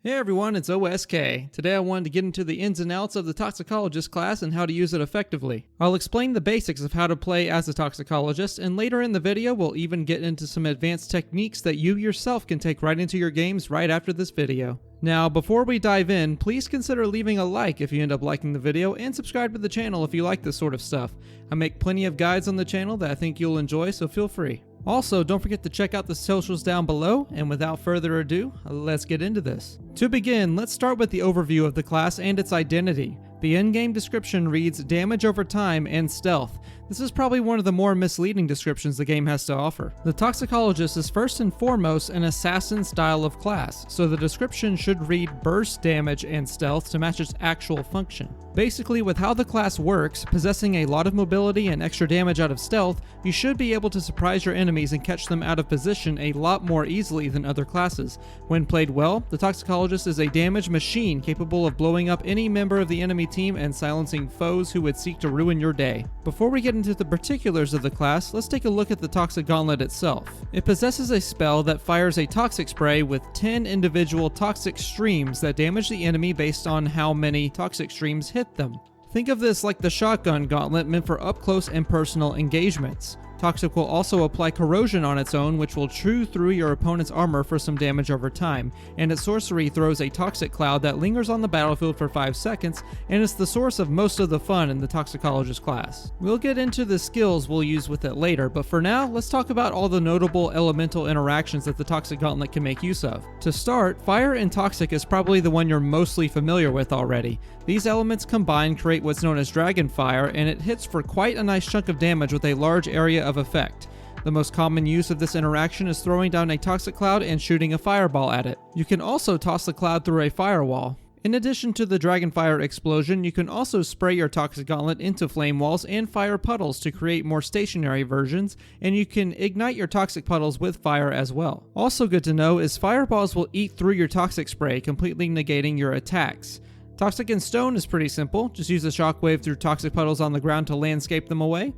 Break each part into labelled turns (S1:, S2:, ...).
S1: Hey everyone, it's OSK. Today I wanted to get into the ins and outs of the Toxicologist class and how to use it effectively. I'll explain the basics of how to play as a Toxicologist, and later in the video we'll even get into some advanced techniques that you yourself can take right into your games right after this video. Now, before we dive in, please consider leaving a like if you end up liking the video, and subscribe to the channel if you like this sort of stuff. I make plenty of guides on the channel that I think you'll enjoy, so feel free. Also, don't forget to check out the socials down below, and without further ado, let's get into this. To begin, let's start with the overview of the class and its identity. The in-game description reads damage over time and stealth. This is probably one of the more misleading descriptions the game has to offer. The Toxicologist is first and foremost an assassin style of class, so the description should read burst damage and stealth to match its actual function. Basically, with how the class works, possessing a lot of mobility and extra damage out of stealth, you should be able to surprise your enemies and catch them out of position a lot more easily than other classes. When played well, the Toxicologist is a damage machine capable of blowing up any member of the enemy team and silencing foes who would seek to ruin your day. Before we get into the particulars of the class, let's take a look at the Toxic Gauntlet itself. It possesses a spell that fires a toxic spray with 10 individual toxic streams that damage the enemy based on how many toxic streams hit them. Think of this like the Shotgun Gauntlet meant for up close and personal engagements. Toxic will also apply corrosion on its own, which will chew through your opponent's armor for some damage over time, and its sorcery throws a toxic cloud that lingers on the battlefield for 5 seconds, and is the source of most of the fun in the Toxicologist class. We'll get into the skills we'll use with it later, but for now, let's talk about all the notable elemental interactions that the Toxic Gauntlet can make use of. To start, Fire and Toxic is probably the one you're mostly familiar with already. These elements combined create what's known as Dragon Fire, and it hits for quite a nice chunk of damage with a large area of effect. The most common use of this interaction is throwing down a toxic cloud and shooting a fireball at it. You can also toss the cloud through a firewall. In addition to the Dragon Fire explosion, you can also spray your Toxic Gauntlet into flame walls and fire puddles to create more stationary versions, and you can ignite your toxic puddles with fire as well. Also good to know is fireballs will eat through your toxic spray, completely negating your attacks. Toxic and Stone is pretty simple, just use a shockwave through toxic puddles on the ground to landscape them away.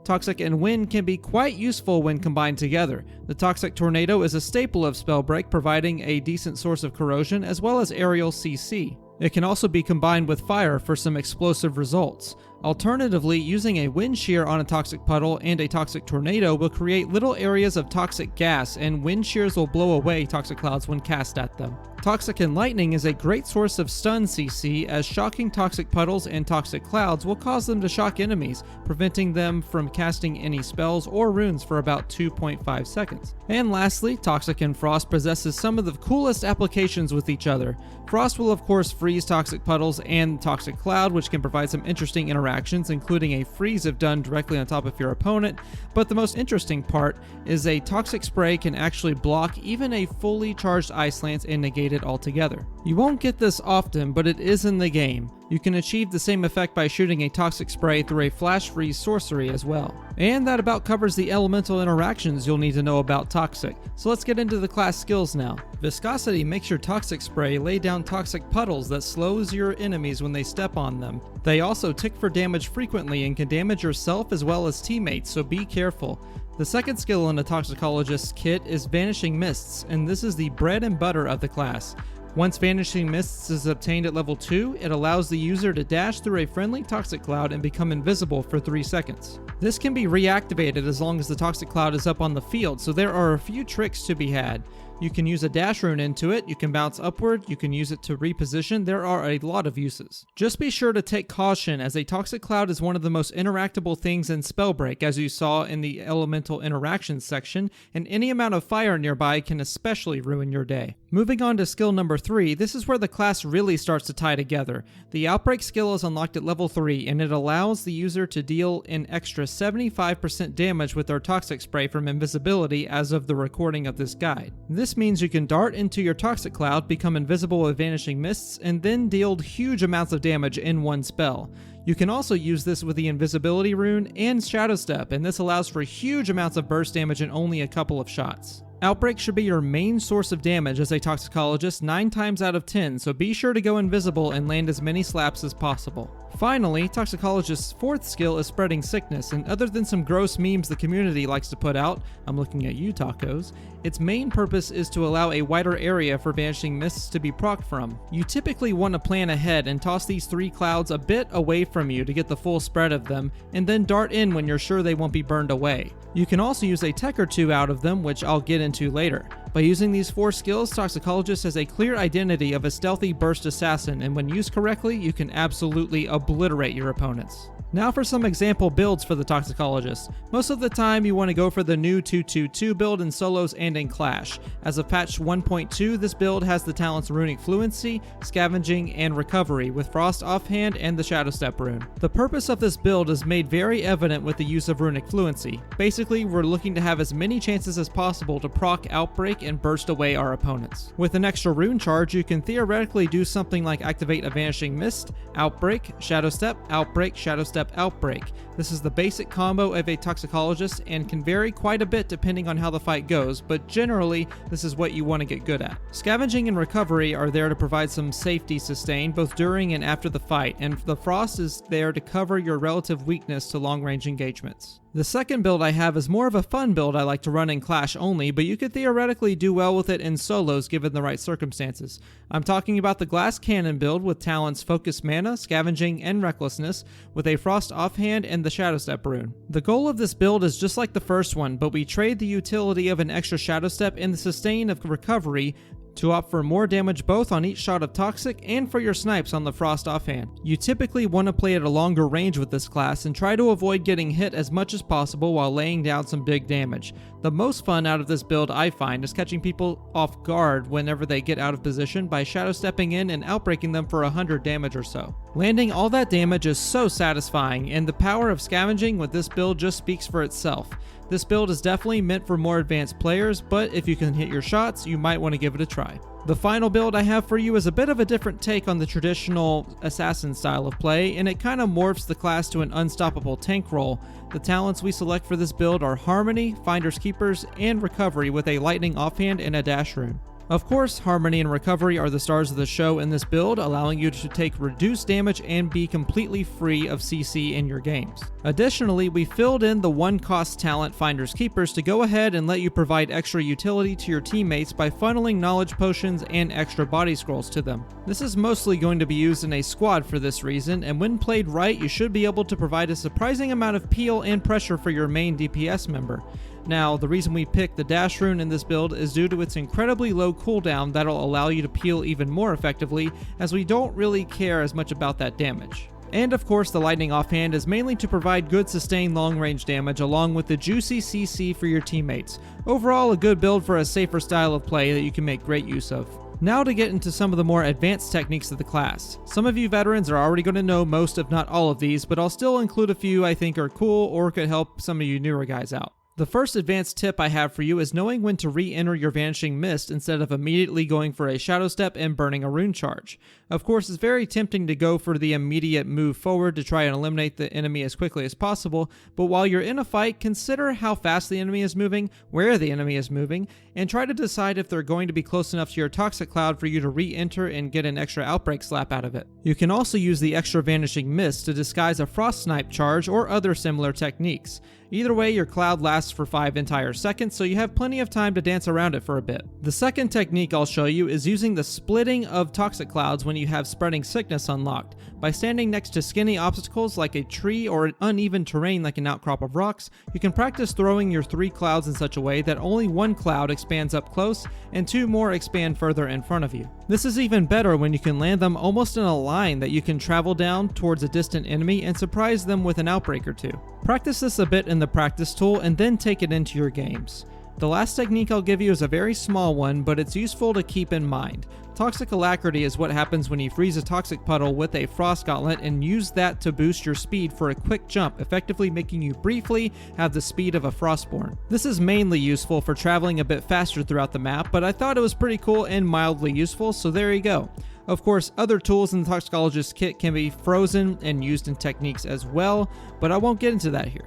S1: Toxic and Wind can be quite useful when combined together. The Toxic Tornado is a staple of Spellbreak, providing a decent source of corrosion as well as aerial CC. It can also be combined with fire for some explosive results. Alternatively, using a wind shear on a toxic puddle and a toxic tornado will create little areas of toxic gas, and wind shears will blow away toxic clouds when cast at them. Toxic and Lightning is a great source of stun CC, as shocking toxic puddles and toxic clouds will cause them to shock enemies, preventing them from casting any spells or runes for about 2.5 seconds. And lastly, Toxic and Frost possesses some of the coolest applications with each other. Frost will of course freeze toxic puddles and toxic cloud, which can provide some interesting interactions, including a freeze if done directly on top of your opponent, but the most interesting part is a toxic spray can actually block even a fully charged Ice Lance and negate it altogether. You won't get this often, but it is in the game. You can achieve the same effect by shooting a toxic spray through a flash freeze sorcery as well. And that about covers the elemental interactions you'll need to know about Toxic, so let's get into the class skills now. Viscosity makes your toxic spray lay down toxic puddles that slows your enemies when they step on them. They also tick for damage frequently and can damage yourself as well as teammates, so be careful. The second skill in the Toxicologist's kit is Vanishing Mists, and this is the bread and butter of the class. Once Vanishing Mists is obtained at level 2, it allows the user to dash through a friendly toxic cloud and become invisible for 3 seconds. This can be reactivated as long as the toxic cloud is up on the field, so there are a few tricks to be had. You can use a dash rune into it, you can bounce upward, you can use it to reposition, there are a lot of uses. Just be sure to take caution, as a toxic cloud is one of the most interactable things in Spellbreak, as you saw in the elemental interactions section, and any amount of fire nearby can especially ruin your day. Moving on to skill number 3, this is where the class really starts to tie together. The Outbreak skill is unlocked at level 3, and it allows the user to deal an extra 75% damage with their toxic spray from invisibility as of the recording of this guide. This means you can dart into your toxic cloud, become invisible with Vanishing Mists, and then deal huge amounts of damage in one spell. You can also use this with the Invisibility rune and Shadow Step, and this allows for huge amounts of burst damage in only a couple of shots. Outbreak should be your main source of damage as a Toxicologist 9 times out of 10, so be sure to go invisible and land as many slaps as possible. Finally, Toxicologist's fourth skill is spreading sickness, and other than some gross memes the community likes to put out, I'm looking at you tacos, its main purpose is to allow a wider area for Vanishing Mists to be procced from. You typically want to plan ahead and toss these 3 clouds a bit away from you to get the full spread of them, and then dart in when you're sure they won't be burned away. You can also use a tech or 2 out of them, which I'll get into later. By using these 4 skills, Toxicologist has a clear identity of a stealthy burst assassin, and when used correctly, you can absolutely obliterate your opponents. Now for some example builds for the Toxicologist. Most of the time you want to go for the new 2-2-2 build in solos and in Clash. As of patch 1.2, this build has the talents Runic Fluency, Scavenging, and Recovery, with Frost Offhand and the Shadow Step rune. The purpose of this build is made very evident with the use of Runic Fluency. Basically, we're looking to have as many chances as possible to proc Outbreak and burst away our opponents. With an extra rune charge, you can theoretically do something like activate a Vanishing Mist, Outbreak, Shadow Step, Outbreak, Shadow Step, Outbreak. This is the basic combo of a Toxicologist and can vary quite a bit depending on how the fight goes, but generally this is what you want to get good at. Scavenging and Recovery are there to provide some safety sustain both during and after the fight, and the Frost is there to cover your relative weakness to long-range engagements. The second build I have is more of a fun build I like to run in Clash only, but you could theoretically do well with it in solos given the right circumstances. I'm talking about the Glass Cannon build with talents Focus Mana, Scavenging, and Recklessness, with a Frost Offhand and the Shadow Step rune. The goal of this build is just like the first one, but we trade the utility of an extra Shadow Step and the sustain of Recovery to opt for more damage both on each shot of Toxic and for your snipes on the Frost Offhand. You typically want to play at a longer range with this class and try to avoid getting hit as much as possible while laying down some big damage. The most fun out of this build I find is catching people off guard whenever they get out of position by Shadow Stepping in and outbreaking them for 100 damage or so. Landing all that damage is so satisfying, and the power of Scavenging with this build just speaks for itself. This build is definitely meant for more advanced players, but if you can hit your shots, you might want to give it a try. The final build I have for you is a bit of a different take on the traditional assassin style of play, and it kind of morphs the class to an unstoppable tank role. The talents we select for this build are Harmony, Finders Keepers, and Recovery with a Lightning Offhand and a Dash rune. Of course, Harmony and Recovery are the stars of the show in this build, allowing you to take reduced damage and be completely free of CC in your games. Additionally, we filled in the one-cost talent Finders Keepers to go ahead and let you provide extra utility to your teammates by funneling knowledge potions and extra body scrolls to them. This is mostly going to be used in a squad for this reason, and when played right, you should be able to provide a surprising amount of peel and pressure for your main DPS member. Now, the reason we picked the Dash rune in this build is due to its incredibly low cooldown that'll allow you to peel even more effectively, as we don't really care as much about that damage. And of course, the Lightning Offhand is mainly to provide good sustained long-range damage along with the juicy CC for your teammates. Overall, a good build for a safer style of play that you can make great use of. Now to get into some of the more advanced techniques of the class. Some of you veterans are already going to know most if not all of these, but I'll still include a few I think are cool or could help some of you newer guys out. The first advanced tip I have for you is knowing when to re-enter your Vanishing Mist instead of immediately going for a Shadow Step and burning a rune charge. Of course, it's very tempting to go for the immediate move forward to try and eliminate the enemy as quickly as possible, but while you're in a fight, consider how fast the enemy is moving, where the enemy is moving, and try to decide if they're going to be close enough to your Toxic Cloud for you to re-enter and get an extra Outbreak slap out of it. You can also use the extra Vanishing Mist to disguise a Frost Snipe charge or other similar techniques. Either way, your cloud lasts for 5 entire seconds, so you have plenty of time to dance around it for a bit. The second technique I'll show you is using the splitting of Toxic Clouds when you have Spreading Sickness unlocked. By standing next to skinny obstacles like a tree or an uneven terrain like an outcrop of rocks, you can practice throwing your 3 clouds in such a way that only 1 cloud expands up close and 2 more expand further in front of you. This is even better when you can land them almost in a line that you can travel down towards a distant enemy and surprise them with an outbreak or 2. Practice this a bit in the practice tool and then take it into your games. The last technique I'll give you is a very small one, but it's useful to keep in mind. Toxic Alacrity is what happens when you freeze a Toxic Puddle with a Frost Gauntlet and use that to boost your speed for a quick jump, effectively making you briefly have the speed of a Frostborn. This is mainly useful for traveling a bit faster throughout the map, but I thought it was pretty cool and mildly useful, so there you go. Of course, other tools in the Toxicologist kit can be frozen and used in techniques as well, but I won't get into that here.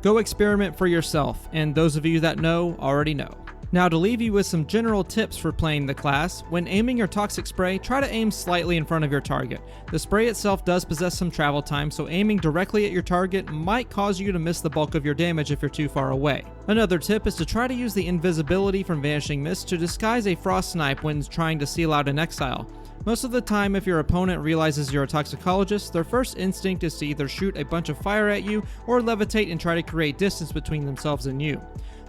S1: Go experiment for yourself, and those of you that know already know. Now to leave you with some general tips for playing the class, when aiming your toxic spray, try to aim slightly in front of your target. The spray itself does possess some travel time, so aiming directly at your target might cause you to miss the bulk of your damage if you're too far away. Another tip is to try to use the invisibility from Vanishing Mist to disguise a frost snipe when trying to seal out an exile. Most of the time, if your opponent realizes you're a toxicologist, their first instinct is to either shoot a bunch of fire at you or levitate and try to create distance between themselves and you.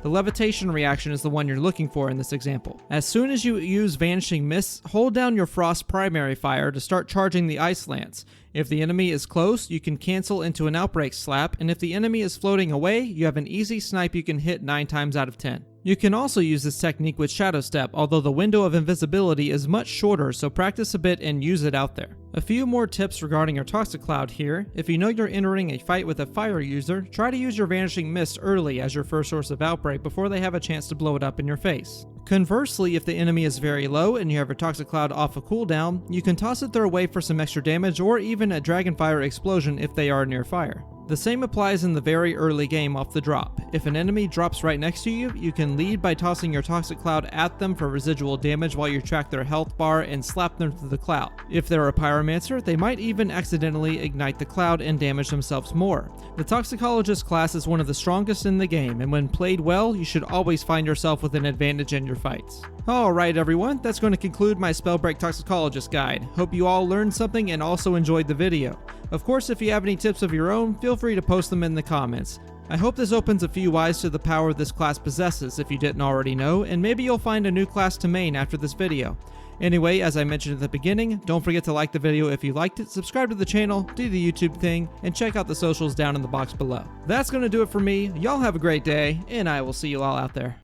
S1: The levitation reaction is the one you're looking for in this example. As soon as you use Vanishing Mist, hold down your Frost primary fire to start charging the Ice Lance. If the enemy is close, you can cancel into an Outbreak Slap, and if the enemy is floating away, you have an easy snipe you can hit 9 times out of 10. You can also use this technique with Shadow Step, although the window of invisibility is much shorter, so practice a bit and use it out there. A few more tips regarding your Toxic Cloud here. If you know you're entering a fight with a fire user, try to use your Vanishing Mist early as your first source of outbreak before they have a chance to blow it up in your face. Conversely, if the enemy is very low and you have your Toxic Cloud off a cooldown, you can toss it their way for some extra damage or even a Dragonfire explosion if they are near fire. The same applies in the very early game off the drop. If an enemy drops right next to you, you can lead by tossing your Toxic Cloud at them for residual damage while you track their health bar and slap them through the cloud. If they're a Pyromancer, they might even accidentally ignite the cloud and damage themselves more. The Toxicologist class is one of the strongest in the game, and when played well, you should always find yourself with an advantage in your fights. Alright everyone, that's going to conclude my Spellbreak Toxicologist guide. Hope you all learned something and also enjoyed the video. Of course, if you have any tips of your own, feel free to post them in the comments. I hope this opens a few eyes to the power this class possesses if you didn't already know, and maybe you'll find a new class to main after this video. Anyway, as I mentioned at the beginning, don't forget to like the video if you liked it, subscribe to the channel, do the YouTube thing, and check out the socials down in the box below. That's going to do it for me. Y'all have a great day, and I will see you all out there.